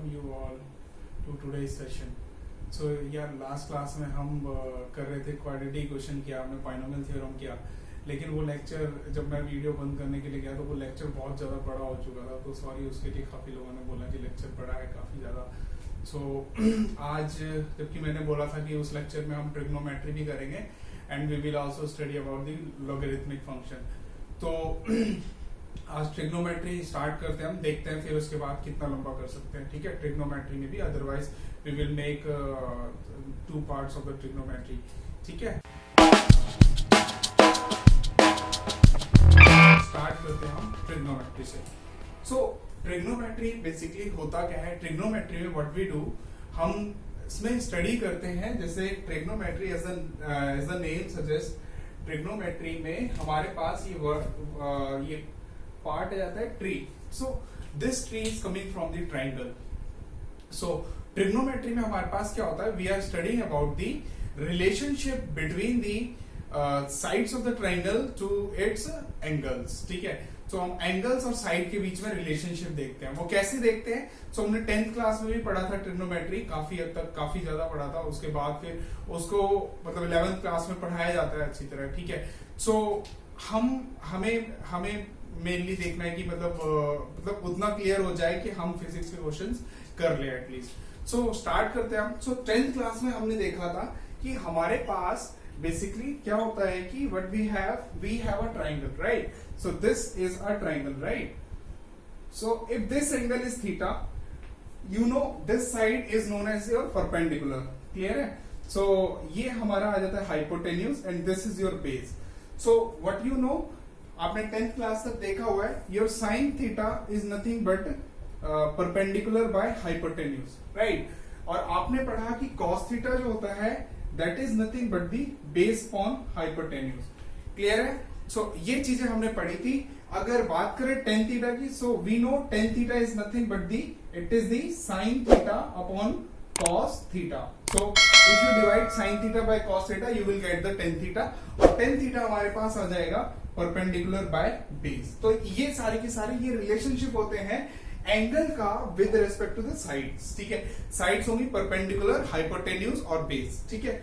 welcome you all to today's session. So यार last class में हम कर रहे थे क्वाड्रेटिक इक्वेशन किया, हमने बाइनोमियल थ्योरम किया, लेकिन वो लेक्चर जब मैं वीडियो बंद करने के लिए गया तो वो लेक्चर बहुत ज़्यादा बड़ा हो चुका था, तो सॉरी उसके लिए। काफ़ी लोगों ने बोला कि लेक्चर बड़ा है काफ़ी ज़्यादा। सो आज जबकि मैंने बोला था कि उस लेक्चर में हम ट्रिग्नोमेट्री भी करेंगे and we will also study about the logarithmic function. तो आज ट्रिग्नोमेट्री स्टार्ट करते हैं, हम देखते हैं फिर उसके बाद कितना लंबा कर सकते हैं। ठीक है, ट्रिग्नोमेट्री में भी, otherwise we will make 2 parts of the trigonometry. ठीक है, स्टार्ट करते हैं हम ट्रिग्नोमेट्री से। सो ट्रिग्नोमेट्री बेसिकली होता क्या है? ट्रिग्नोमेट्री में व्हाट वी डू, हम इसमें स्टडी करते हैं। जैसे trigonometry as the name suggest, trigonometry में हमारे पास ये पार्ट आ जाता है tri. So this tri is coming from the triangle. सो ट्रिग्नोमेट्री में हमारे पास क्या होता है? We are studying about the relationship between the sides of the triangle to its angles. ठीक है, तो हम एंगल्स और साइड के बीच में रिलेशनशिप देखते हैं। वो कैसे देखते हैं? सो हमने 10th क्लास में भी पढ़ा था ट्रिग्नोमेट्री, काफी हद तक काफी ज्यादा पढ़ा था। उसके बाद फिर उसको मतलब 11th क्लास में पढ़ाया जाता है अच्छी तरह। ठीक है, सो हमें मेनली देखना है कि मतलब उतना क्लियर हो जाए कि हम फिजिक्स के क्वेश्चंस कर ले एटलीस्ट। सो स्टार्ट करते हैं हम। सो 10th क्लास में हमने देखा था कि हमारे पास बेसिकली क्या होता है कि what we have a triangle, right? So this is a triangle, right? So if this angle is theta, you know this side is known as your perpendicular. Clear है? सो ये हमारा आ जाता है hypotenuse and this is your base. So what you know, आपने 10th class तक देखा हुआ है, your sine theta is nothing but perpendicular by hypotenuse, right? और आपने पढ़ा कि कॉस थीटा जो होता है that is nothing but the base on hypotenuse. Clear है? सो ये चीजें हमने पढ़ी थी। अगर बात करें टेन थीटा की, so we know tan theta is nothing but the it is the sine theta upon cos theta. So if you divide sin theta by cos theta, you will get the tan theta, और tan theta हमारे पास आ जाएगा perpendicular by base. तो ये सारे के सारे ये रिलेशनशिप होते हैं एंगल का with respect to the sides. ठीक है, साइड्स होंगी परपेंडिकुलर, हाइपोटेन्यूज और बेस। ठीक है,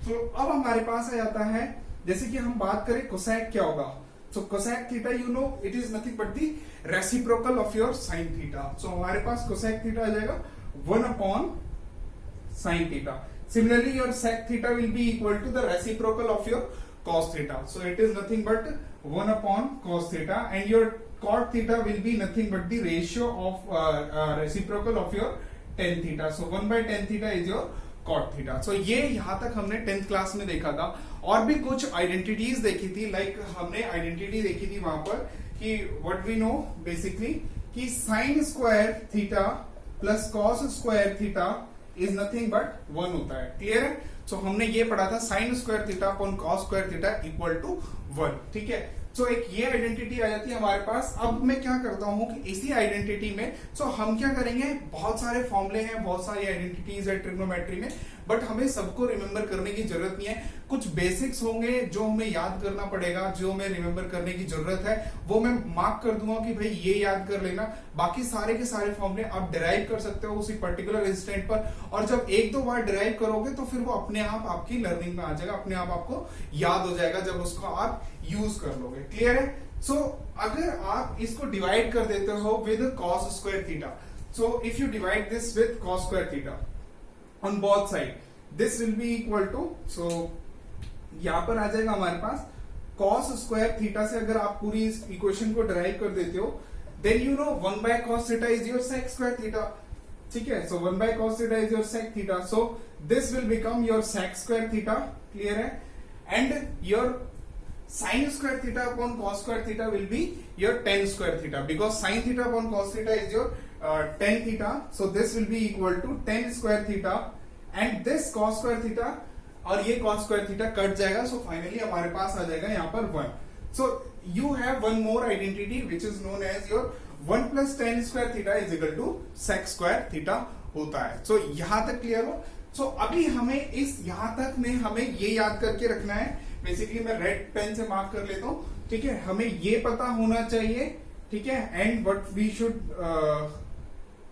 तो अब हमारे पास आ जाता है, जैसे कि हम बात करें कोसेक क्या होगा। So cosec theta you know it is nothing but the reciprocal of your sine theta. So हमारे पास कोसेक थीटा आ जाएगा 1 upon sin theta. Similarly, your sec theta will be equal to the reciprocal of your cos theta. So it is nothing but 1 upon cos theta, and your cot theta will be nothing but the ratio of reciprocal of your tan theta. So 1 by tan theta is your cot theta. So ये यहाँ तक हमने 10th class में देखा था। और भी कुछ आइडेंटिटीज देखी थी, लाइक हमने आइडेंटिटी देखी थी वहां पर कि व्हाट वी नो बेसिकली कि sign square theta plus cos square theta is nothing but 1 होता है। क्लियर है? सो हमने ये पढ़ा था sine square theta upon cos square theta equal to 1। ठीक है, सो एक ये आइडेंटिटी आ जाती है हमारे पास। अब मैं क्या करता हूं कि इसी आइडेंटिटी में हम क्या करेंगे, बहुत सारे फॉर्मूले हैं, बहुत सारी आइडेंटिटीज है ट्रिग्नोमेट्री में, बट हमें सबको रिमेंबर करने की जरूरत नहीं है। कुछ बेसिक्स होंगे जो हमें याद करना पड़ेगा, जो हमें रिमेंबर करने की जरूरत है वो मैं मार्क कर दूंगा कि भाई ये याद कर लेना। बाकी सारे के सारे फॉर्मूले आप डिराइव कर सकते हो उसी पर्टिकुलर इंस्टेंट पर, और जब 1-2 बार डिराइव करोगे तो फिर वो अपने आप आपकी लर्निंग में आ जाएगा, अपने आप आपको याद हो जाएगा जब उसको आप यूज कर लोगे। क्लियर है? सो अगर आप इसको डिवाइड कर देते हो with cos square theta, so if you divide this with cos square theta on both side, this will be equal to, so यहां पर आ जाएगा हमारे पास cos स्क्वायर थीटा से अगर आप पूरी इस इक्वेशन को डिराइव कर देते हो, then you know 1 by cos theta is your sec square theta. ठीक है, so 1 by cos theta is your sec theta, so this will become your sec square theta. Clear है? and your sin square theta upon cos square theta will be your tan square theta, because sin theta upon cos theta is your tan theta, so this will be equal to tan square theta, and this cos square theta और ये cos square theta cut जाएगा, so finally हमारे पास आ जाएगा यहाँ पर 1. So you have one more identity which is known as your 1 plus tan square theta is equal to sec square theta होता है। so यहाँ तक क्लियर हो? so अभी हमें इस यहाँ तक में हमें ये याद करके रखना है। बेसिकली मैं रेड पेन से मार्क कर लेता हूँ। ठीक है, हमें ये पता होना चाहिए। ठीक है, and what we should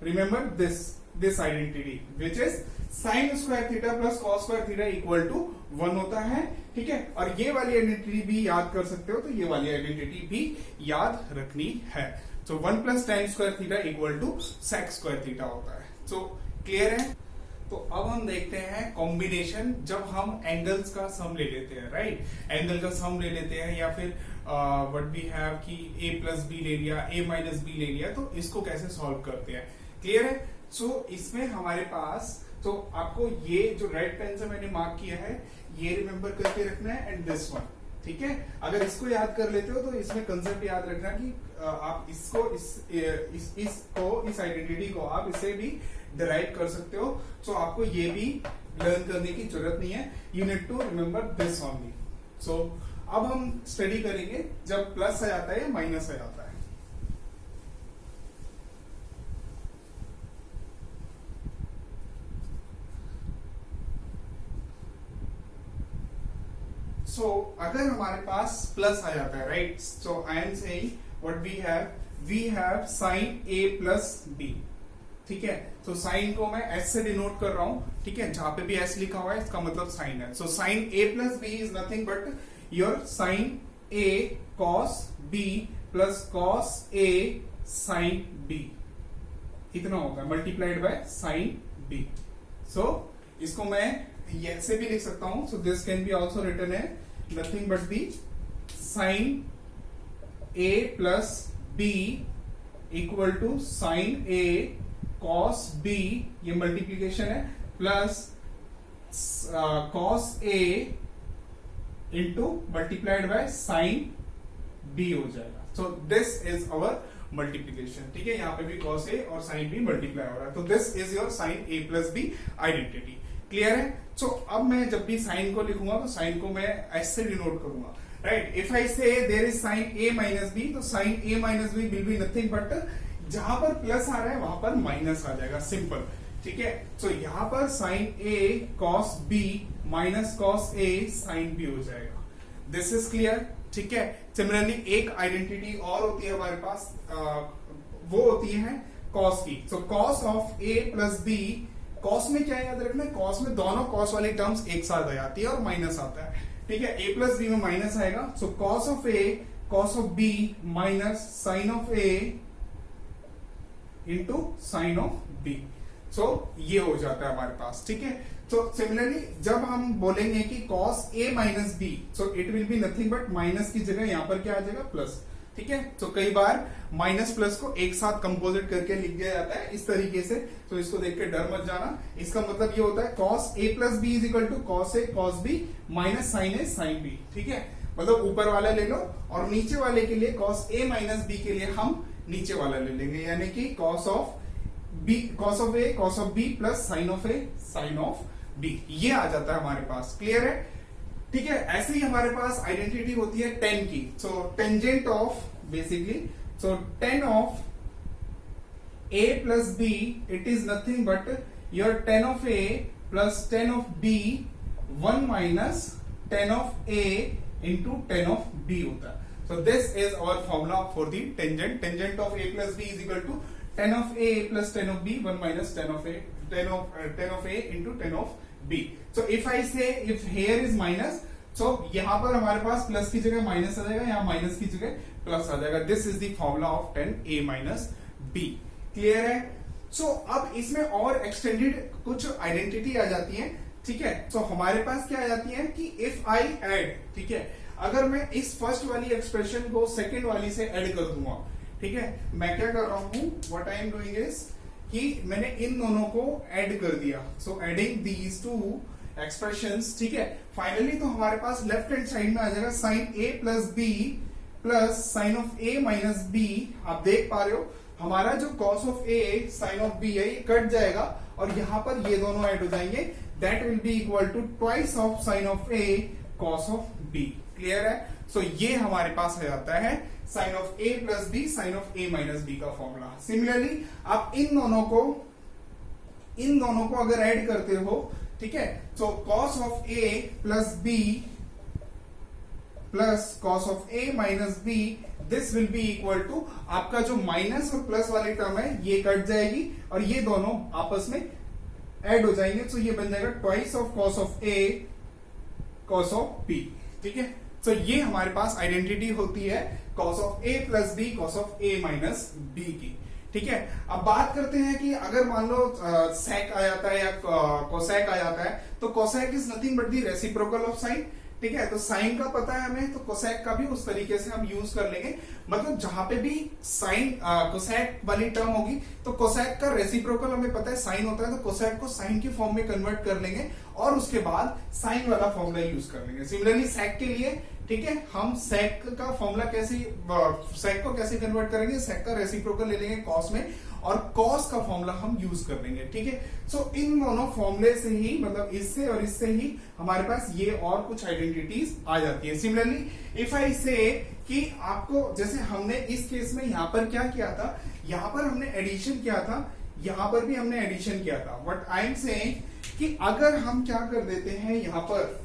remember this this identity which is sine square theta plus cos square theta equal to 1 होता है, ठीक है। और ये वाली आइडेंटिटी भी याद कर सकते हो, तो ये वाली आइडेंटिटी भी याद रखनी है। तो 1 plus tan square theta equal to sec square theta होता है। तो क्लियर है। तो अब हम देखते हैं कॉम्बिनेशन, जब हम एंगल्स का सम ले लेते हैं, राइट। एंगल का सम ले लेते हैं, या फिर व्हाट वी हैव कि a प्लस बी ले लिया, a माइनस बी ले लिया, तो इसको कैसे सॉल्व करते हैं। क्लियर है। सो इसमें हमारे पास, तो आपको ये जो रेड पेन से मैंने मार्क किया है, ये रिमेंबर करके रखना है, एंड दिस वन, ठीक है। अगर इसको याद कर लेते हो तो इसमें कंसेप्ट याद रखना कि आप इसको इस आइडेंटिटी को आप इसे भी डिराइव कर सकते हो। सो आपको ये भी लर्न करने की जरूरत नहीं है, you need to remember this only. So अब हम स्टडी करेंगे जब प्लस आ जाता है या माइनस आ जाता है। सो अगर हमारे पास प्लस आ जाता है, right, so I am saying what we have sine A plus B, ठीक है। तो साइन को मैं एस से डिनोट कर रहा हूं, ठीक है। जहां पे भी एस लिखा हुआ है इसका मतलब साइन है। So sine A plus B is nothing but your sine A cos B plus cos A sine B, इतना होगा multiplied by sine B. So इसको मैं ऐसे भी लिख सकता हूं। So this can be also written है nothing but the sine A plus B equal to sine A cos B, ये मल्टीप्लीकेशन है, plus cos A into multiplied by sine B हो जाएगा। सो दिस इज अवर मल्टीप्लीकेशन, ठीक है। यहाँ पे भी कॉस ए और साइन बी मल्टीप्लाई हो रहा है, तो this is your sine A plus B identity. Clear है। सो अब मैं जब भी साइन को लिखूंगा तो साइन को मैं ऐसे डिनोट करूंगा, right. If I say there is sine A minus B, तो sine A minus B will be nothing but जहां पर प्लस आ रहा है वहां पर माइनस आ जाएगा, सिंपल, ठीक है। सो यहां पर sign A cos B minus cos A sine B हो जाएगा। दिस इज क्लियर, ठीक है। सिमिलरली एक आइडेंटिटी और होती है हमारे पास, वो होती है कॉस की। So cos of A plus B, cos में क्या याद रखना है, कॉस में दोनों कॉस वाली टर्म्स एक साथ आ जाती है और माइनस आता है, ठीक है। ए प्लस बी में माइनस आएगा। So cos of A cos of B minus sine of A into sine of B. So ये हो जाता है हमारे पास, ठीक है। तो सिमिलरली जब हम बोलेंगे कि cos a minus B, so it will be nothing but minus की जगह यहां पर क्या आ जाएगा, प्लस, ठीक है। तो कई बार माइनस प्लस को एक साथ कंपोजिट करके लिख दिया जाता है इस तरीके से, तो इसको देख के डर मत जाना। इसका मतलब ये होता है cos a plus B is equal to cos a cos b minus sine a sine b, ठीक है। मतलब ऊपर वाला ले लो और नीचे वाले के लिए cos a माइनस b के लिए हम नीचे वाला ले लेंगे, यानी कि cos of a cos of b plus sine of a sine of b, ये आ जाता है हमारे पास। क्लियर है, ठीक है। ऐसे ही हमारे पास आइडेंटिटी होती है tan की। So tangent of, basically, so tan of a plus b, it is nothing but your tan of a plus tan of b 1 minus tan of a into tan of b होता है। So this is our formula for the tangent. Tangent of a plus b is equal to tan of a plus tan of b 1 minus tan of a into tan of b. So if I say if here is minus, so यहाँ पर हमारे पास plus की जगह minus आ जाएगा, यहाँ minus की जगह plus आ जाएगा। This is the formula of tan a minus b. Clear है। So अब इसमें और एक्सटेंडेड कुछ आइडेंटिटी आ जाती है, ठीक है। So हमारे पास क्या आ जाती है कि if I add, ठीक है, अगर मैं इस फर्स्ट वाली एक्सप्रेशन को सेकंड वाली से ऐड कर दूंगा, ठीक है। मैं क्या कर रहा हूं, what I am doing is कि मैंने इन दोनों को ऐड कर दिया। So adding these two expressions, ठीक है। फाइनली तो हमारे पास लेफ्ट हैंड साइड में आ जाएगा sine A plus B plus sine of A minus B. आप देख पा रहे हो हमारा जो cos of A sine of B है ये कट जाएगा और यहां पर ये दोनों ऐड हो जाएंगे। That will be equal to twice of sine of A cos of B. Clear है। सो ये हमारे पास आ जाता है sine of A plus B sine of A minus B का फॉर्मूला। सिमिलरली आप इन दोनों को अगर ऐड करते हो, ठीक है, तो cos of A plus B plus cos of A minus B, this will be equal to, आपका जो माइनस और प्लस वाली टर्म है ये कट जाएगी और ये दोनों आपस में ऐड हो जाएंगे, तो ये बन जाएगा twice of cos of A cos of B. ठीक है, तो ये हमारे पास आइडेंटिटी होती है cos of A plus B cos of A minus B की। ठीक है, अब बात करते हैं कि अगर मान लो सेक आ जाता है या कोसेक आ जाता है, तो cosec is nothing but the reciprocal of sine. ठीक है, तो साइन का पता है हमें, तो कोसेक का भी उस तरीके से हम यूज कर लेंगे। मतलब जहां पे भी साइन कोसेक वाली टर्म होगी तो कोसेक का रेसिप्रोकल हमें पता है साइन होता है, तो कोसेक को साइन के फॉर्म में कन्वर्ट कर लेंगे और उसके बाद साइन वाला फॉर्मूला यूज कर लेंगे। सिमिलरली सेक के लिए, ठीक है, हम सेक का फॉर्मूला कैसे, सेक को कैसे कन्वर्ट करेंगे, सेक का रेसिप्रोकल ले लेंगे कॉस में और कॉस का फॉर्मूला हम यूज कर लेंगे। ठीक है, सो इन दोनों फॉर्मूले से ही, मतलब इससे और इससे ही हमारे पास ये और कुछ आइडेंटिटीज आ जाती है। सिमिलरली इफ आई से कि आपको, जैसे हमने इस केस में यहां पर क्या किया था, यहां पर हमने एडिशन किया था, यहां पर भी हमने एडिशन किया था। व्हाट आई एम सेइंग कि अगर हम क्या कर देते हैं, यहां पर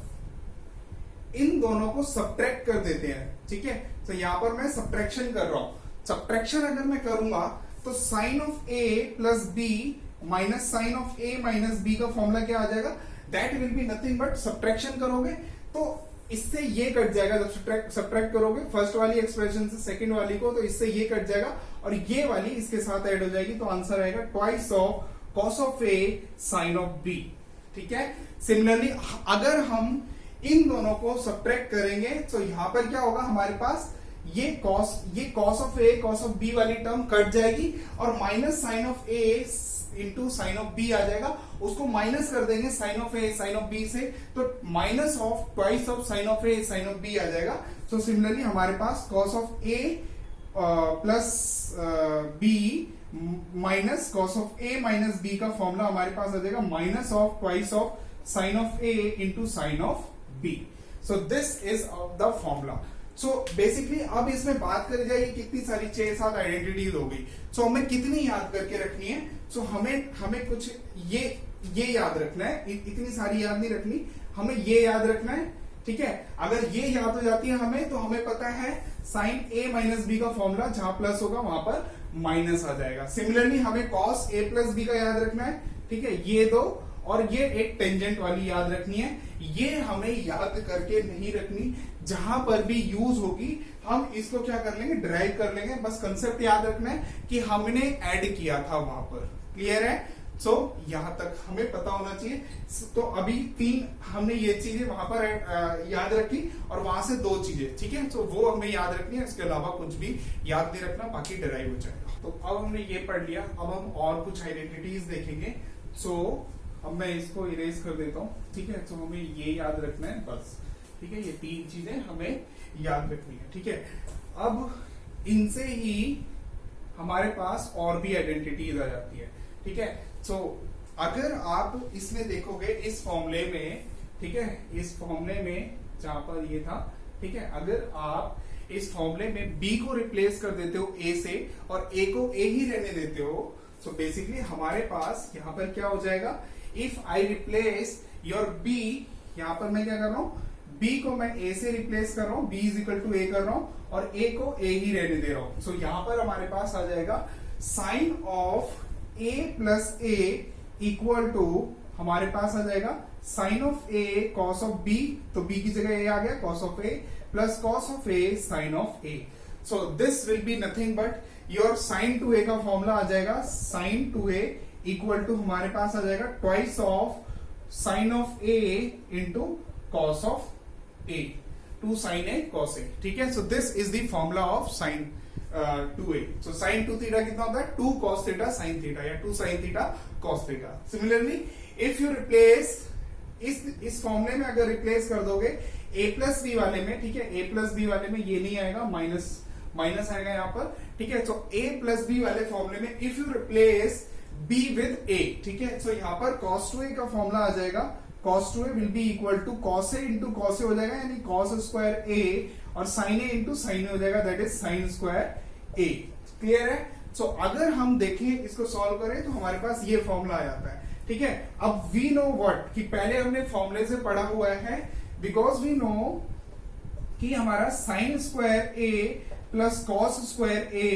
इन दोनों को सब्ट्रैक्ट कर देते हैं। ठीक है, तो यहां पर मैं सब्ट्रैक्शन कर रहा हूं। सब्ट्रैक्शन अगर मैं करूंगा तो sine of A plus B minus sine of A minus B का फॉर्मूला क्या आ जाएगा, that will be nothing but, subtraction करोगे तो इससे ये कट जाएगा, जब सब्ट्रैक्ट करोगे फर्स्ट वाली एक्सप्रेशन से सेकंड वाली को, तो इससे ये कट जाएगा और ये वाली इसके साथ ऐड हो जाएगी, तो आंसर आएगा twice of cos of A sine of B. ठीक है, सिमिलरली अगर हम इन दोनों को सब्ट्रैक्ट करेंगे तो यहां पर क्या होगा, हमारे पास ये cos of A cos of B वाली टर्म कट जाएगी और minus sine of A into sine of B आ जाएगा, उसको माइनस कर देंगे sine of A sine of B से, तो minus of twice of sine of A sine of B आ जाएगा। सो सिमिलरली हमारे पास cos of A plus B minus cos of A minus B का फॉर्मूला हमारे पास आ जाएगा minus of twice of sine of A into sine of B. So this is the formula. So basically अब इसमें बात करी जाएगी कितनी सारी 6-7 आइडेंटिटीज हो गई। सो हमें कितनी याद करके रखनी है, सो हमें कुछ ये याद रखना है, इतनी सारी याद नहीं रखनी, हमें ये याद रखना है। ठीक है, अगर ये याद हो जाती है हमें, तो हमें पता है साइन ए माइनस बी का फॉर्मूला जहां प्लस होगा वहां पर माइनस आ जाएगा। सिमिलरली हमें कॉस ए प्लस बी का याद रखना है। ठीक है, ये दो और ये एक टेंजेंट वाली याद रखनी है। ये हमें याद करके नहीं रखनी, जहां पर भी यूज होगी हम इसको क्या कर लेंगे, ड्राइव कर लेंगे। बस कंसेप्ट याद रखना है कि हमने ऐड किया था वहां पर। क्लियर है? सो यहां तक हमें पता होना चाहिए। तो अभी 3 हमने ये चीजें वहां पर याद रखी और वहां से 2 चीजें, ठीक है, तो वो हमें याद रखनी है। इसके अलावा कुछ भी याद नहीं रखना, बाकी ड्राइव हो जाएगा। तो अब हमने ये पढ़ लिया, अब हम और कुछ आइडेंटिटीज देखेंगे। सो अब मैं इसको इरेज कर देता हूँ। ठीक है, तो हमें ये याद रखना है बस। ठीक है, ये 3 चीजें हमें याद रखनी है। ठीक है, अब इनसे ही हमारे पास और भी आइडेंटिटीज आ जाती है। ठीक है, सो अगर आप इसमें देखोगे इस फॉर्मूले में, ठीक है, इस फॉर्मूले में जहां पर ये था, ठीक है, अगर आप इस फॉर्मूले में b को रिप्लेस कर देते हो a से और a को a ही रहने देते हो, सो बेसिकली हमारे पास यहां पर क्या हो जाएगा, if I replace your b, यहां पर मैं क्या कर रहा हूं, b को मैं a से रिप्लेस कर रहा हूं, b is equal to a कर रहा हूं और a को a ही रहने दे रहा हूं। सो यहां पर हमारे पास आ जाएगा sine of a plus a equal to, हमारे पास आ जाएगा sine of a cos of b, तो b की जगह a आ गया, cos of a plus cos of a sine of a। So this will be nothing but your sine two a का फॉर्मूला आ जाएगा sine two a equal to, हमारे पास आ जाएगा twice of sine of a into cos of a, 2 sign a cos a। ठीक है, सो this is the formula of sine 2a। So sine 2 theta कितना होता है, 2 cos थीटा साइन थीटा या 2 sine theta cos theta. Similarly if you replace इस फॉर्मूले में अगर रिप्लेस कर दोगे a प्लस बी वाले में, ठीक है, a प्लस बी वाले में ये नहीं आएगा, माइनस आएगा यहाँ पर। ठीक है, तो a प्लस बी वाले फॉर्मूले में if you replace b with a, ठीक है, सो यहाँ पर cos 2a का फॉर्मूला आ जाएगा, cos 2a will be equal to cos a into cos a हो जाएगा, यानी cos स्क्वायर a और sin a into sin a हो जाएगा, that is sin square a। Clear है? सो अगर हम देखें, इसको सॉल्व करें तो हमारे पास ये फॉर्मूला आ जाता है। ठीक है, अब वी नो व्हाट, कि पहले हमने फॉर्मूले से पढ़ा हुआ है, बिकॉज वी नो कि हमारा sine square A plus cos square A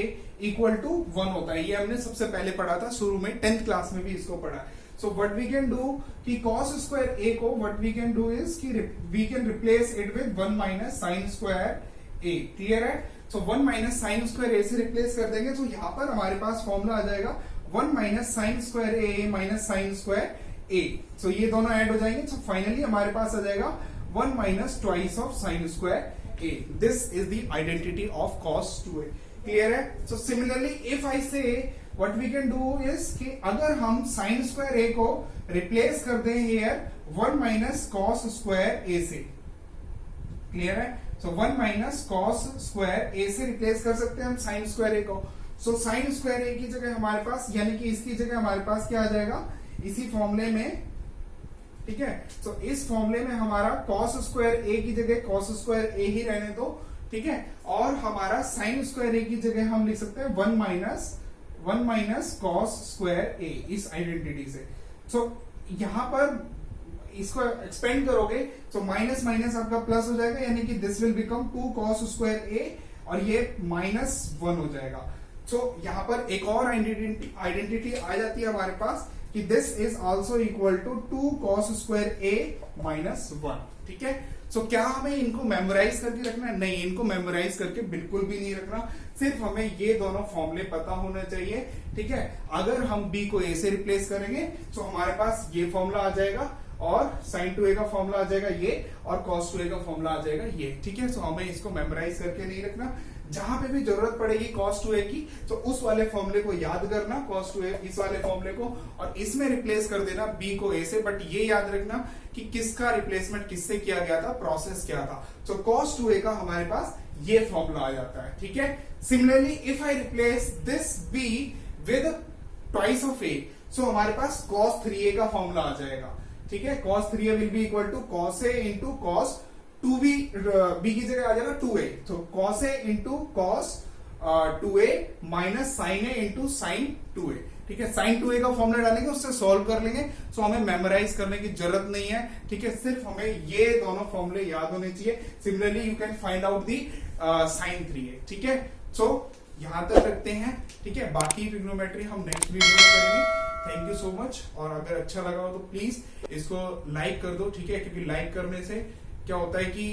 equal to 1 होता है। ये हमने सबसे पहले पढ़ा था शुरू में, 10th क्लास में भी इसको पढ़ा। So what we can do कि कॉस स्क्वायर ए को what we can do is कि we can replace it with 1 minus sine square A. Clear है? So 1 minus sine square A से रिप्लेस कर देंगे तो यहां पर हमारे पास फॉर्मूला आ जाएगा 1 माइनस साइन स्क्वायर ए माइनस साइन स्क्वायर ए। सो ये दोनों ऐड हो जाएंगे। सो फाइनली हमारे पास आ जाएगा 1 minus twice of sine square A. This is the identity of cos 2a। Clear है? So similarly if I say what we can do is कि अगर हम साइन स्क्वायर ए को रिप्लेस कर दें here 1 minus cos square A से। Clear है? So 1 minus cos square A से रिप्लेस कर सकते हैं हम साइन स्क्वायर ए को। सो साइन स्क्वायर ए की जगह हमारे पास, यानी कि इसकी जगह हमारे पास क्या आ जाएगा इसी फॉर्मूले में। ठीक है? सो इस फॉर्मूले में हमारा cos स्क्वायर ए की जगह cos स्क्वायर ए ही रहने दो। ठीक है? और हमारा साइन स्क्वायर ए की जगह हम लिख सकते हैं 1 माइनस कॉस स्क्वायर ए इस आइडेंटिटी से। सो यहां पर इसको एक्सपेंड करोगे तो माइनस माइनस आपका प्लस हो जाएगा, यानी कि this will become 2 cos square A और ये -1 हो जाएगा। सो यहां पर एक और आइडेंटिटी आ जाती है हमारे पास कि this is also equal to 2 cos square A -1। ठीक है? सो क्या हमें इनको मेमोराइज करके रखना है? नहीं, इनको मेमोराइज करके बिल्कुल भी नहीं रखना। सिर्फ हमें ये दोनों फॉर्मूले पता होने चाहिए। ठीक है? अगर हम b को a से रिप्लेस करेंगे तो हमारे पास ये फॉर्मूला आ जाएगा और sin 2a का फॉर्मूला आ जाएगा ये और cos 2a का फॉर्मूला आ जाएगा ये। ठीक है? सो हमें इसको मेमोराइज करके नहीं रखना। जहां पे भी जरूरत पड़ेगी cos 2a की तो उस वाले फॉर्मूले को याद करना, cos 2a इस वाले फॉर्मूले को, और इसमें रिप्लेस कर देना b को a से। बट ये याद रखना कि किसका रिप्लेसमेंट किससे किया गया था, प्रोसेस क्या था। सो cos 2a का हमारे पास ये फॉर्मूला आ जाता है। ठीक है? Similarly if I replace this b with twice of a, सो हमारे पास cos 3a का फॉर्मूला आ जाएगा। ठीक है? cos 3a will be equal to cos a into cos 2b, b की जगह आ जाएगा 2a, तो cos a into cos 2a minus sin a into sin 2a। ठीक है? sin 2a का फॉर्मूला डालेंगे, उससे सॉल्व कर लेंगे। सो हमें मेमोराइज करने की जरूरत नहीं है। ठीक है? सिर्फ हमें ये दोनों फॉर्मूले याद होने चाहिए। Similarly you can find out the sin 3a। ठीक है? सो यहां तक रखते हैं। ठीक है? बाकी ट्रिग्नोमेट्री हम नेक्स्ट वीडियो में करेंगे। Thank you so much. और अगर अच्छा लगा हो तो प्लीज इसको लाइक कर दो। ठीक है? क्योंकि लाइक करने से क्या होता है कि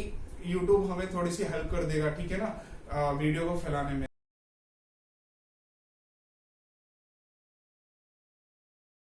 YouTube हमें थोड़ी सी हेल्प कर देगा। ठीक है ना, वीडियो को फैलाने में।